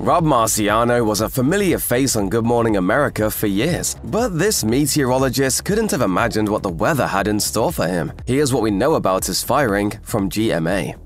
Rob Marciano was a familiar face on Good Morning America for years, but this meteorologist couldn't have imagined what the weather had in store for him. Here's what we know about his firing from GMA.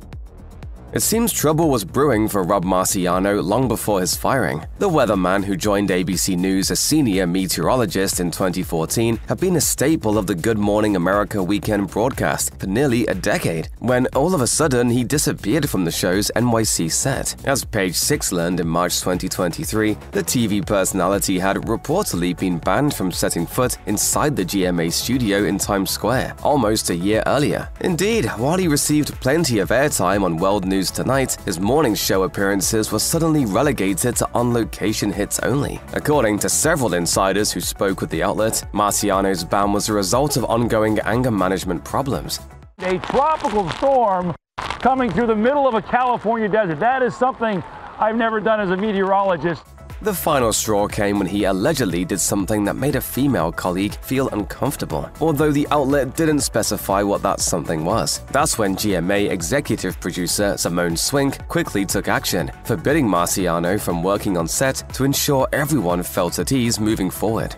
It seems trouble was brewing for Rob Marciano long before his firing. The weatherman who joined ABC News as senior meteorologist in 2014 had been a staple of the Good Morning America weekend broadcast for nearly a decade, when all of a sudden he disappeared from the show's NYC set. As Page 6 learned in March 2023, the TV personality had reportedly been banned from setting foot inside the GMA studio in Times Square almost a year earlier. Indeed, while he received plenty of airtime on World News Tonight, his morning show appearances were suddenly relegated to on-location hits only. According to several insiders who spoke with the outlet, Marciano's ban was a result of ongoing anger management problems. A tropical storm coming through the middle of a California desert. That is something I've never done as a meteorologist. The final straw came when he allegedly did something that made a female colleague feel uncomfortable, although the outlet didn't specify what that something was. That's when GMA executive producer Simone Swink quickly took action, forbidding Marciano from working on set to ensure everyone felt at ease moving forward.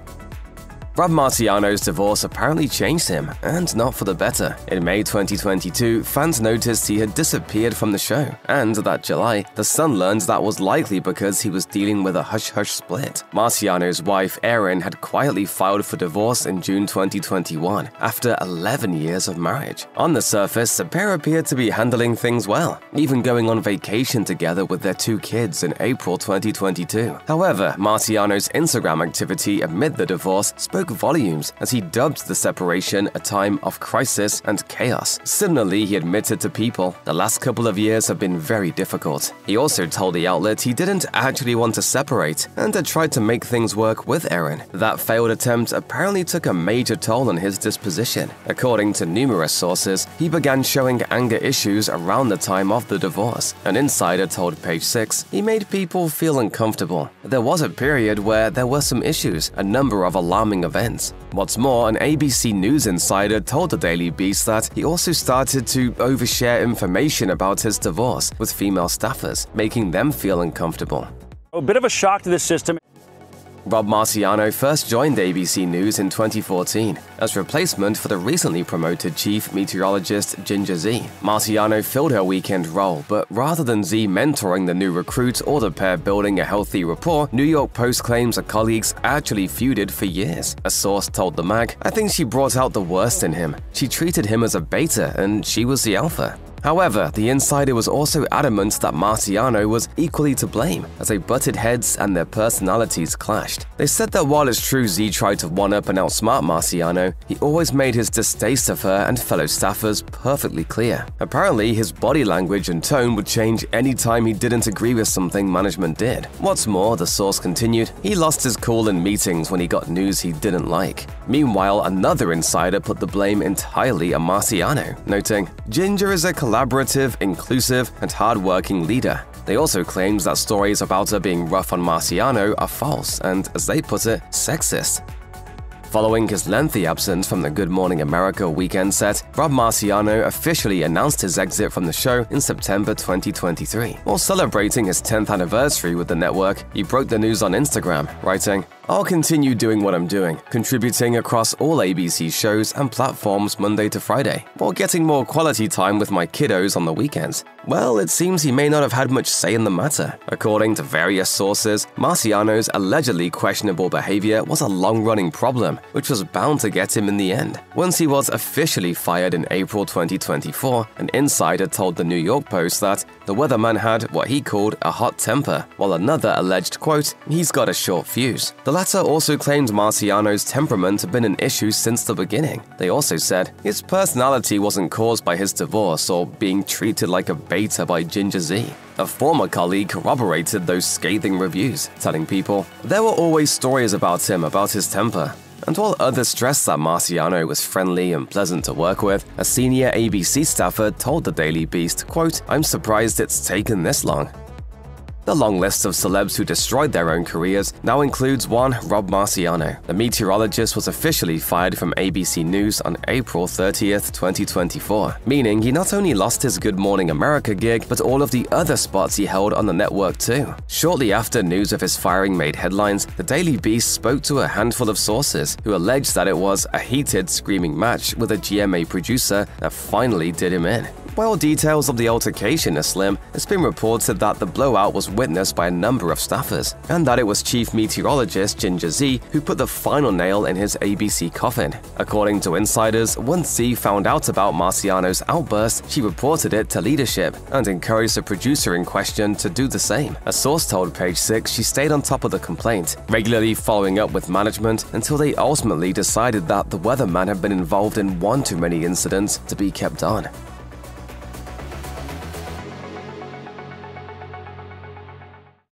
Rob Marciano's divorce apparently changed him, and not for the better. In May 2022, fans noticed he had disappeared from the show, and that July, The Sun learned that was likely because he was dealing with a hush-hush split. Marciano's wife, Erin, had quietly filed for divorce in June 2021, after 11 years of marriage. On the surface, the pair appeared to be handling things well, even going on vacation together with their 2 kids in April 2022. However, Marciano's Instagram activity amid the divorce spoke volumes as he dubbed the separation a time of crisis and chaos. Similarly, he admitted to People, the last couple of years have been very difficult. He also told the outlet he didn't actually want to separate and had tried to make things work with Erin. That failed attempt apparently took a major toll on his disposition. According to numerous sources, he began showing anger issues around the time of the divorce. An insider told Page 6 he made people feel uncomfortable. There was a period where there were some issues, a number of alarming events. What's more, an ABC News insider told the Daily Beast that he also started to overshare information about his divorce with female staffers, making them feel uncomfortable. A bit of a shock to the system. Rob Marciano first joined ABC News in 2014 as replacement for the recently promoted chief meteorologist Ginger Zee. Marciano filled her weekend role, but rather than Zee mentoring the new recruit or the pair building a healthy rapport, New York Post claims the colleagues actually feuded for years. A source told the mag, "I think she brought out the worst in him. She treated him as a beta and she was the alpha." However, the insider was also adamant that Marciano was equally to blame, as they butted heads and their personalities clashed. They said that while it's true Zee tried to one-up and outsmart Marciano, he always made his distaste of her and fellow staffers perfectly clear. Apparently, his body language and tone would change any time he didn't agree with something management did. What's more, the source continued, he lost his cool in meetings when he got news he didn't like. Meanwhile, another insider put the blame entirely on Marciano, noting, "Ginger is a collaborative, inclusive, and hard-working leader." They also claimed that stories about her being rough on Marciano are false and, as they put it, sexist. Following his lengthy absence from the Good Morning America weekend set, Rob Marciano officially announced his exit from the show in September 2023. While celebrating his 10th anniversary with the network, he broke the news on Instagram, writing, "I'll continue doing what I'm doing, contributing across all ABC shows and platforms Monday to Friday, while getting more quality time with my kiddos on the weekends." Well, it seems he may not have had much say in the matter. According to various sources, Marciano's allegedly questionable behavior was a long-running problem, which was bound to get him in the end. Once he was officially fired in April 2024, an insider told the New York Post that the weatherman had what he called a hot temper, while another alleged, quote, "he's got a short fuse." The latter also claimed Marciano's temperament had been an issue since the beginning. They also said his personality wasn't caused by his divorce or being treated like a beta by Ginger Zee. A former colleague corroborated those scathing reviews, telling People, "There were always stories about him about his temper." And while others stressed that Marciano was friendly and pleasant to work with, a senior ABC staffer told the Daily Beast, quote, "I'm surprised it's taken this long." The long list of celebs who destroyed their own careers now includes one Rob Marciano. The meteorologist was officially fired from ABC News on April 30th, 2024, meaning he not only lost his Good Morning America gig, but all of the other spots he held on the network too. Shortly after news of his firing made headlines, the Daily Beast spoke to a handful of sources who alleged that it was a heated, screaming match with a GMA producer that finally did him in. While details of the altercation are slim, it's been reported that the blowout was witnessed by a number of staffers, and that it was chief meteorologist Ginger Zee who put the final nail in his ABC coffin. According to insiders, once Zee found out about Marciano's outburst, she reported it to leadership and encouraged the producer in question to do the same. A source told Page 6 she stayed on top of the complaint, regularly following up with management until they ultimately decided that the weatherman had been involved in one too many incidents to be kept on.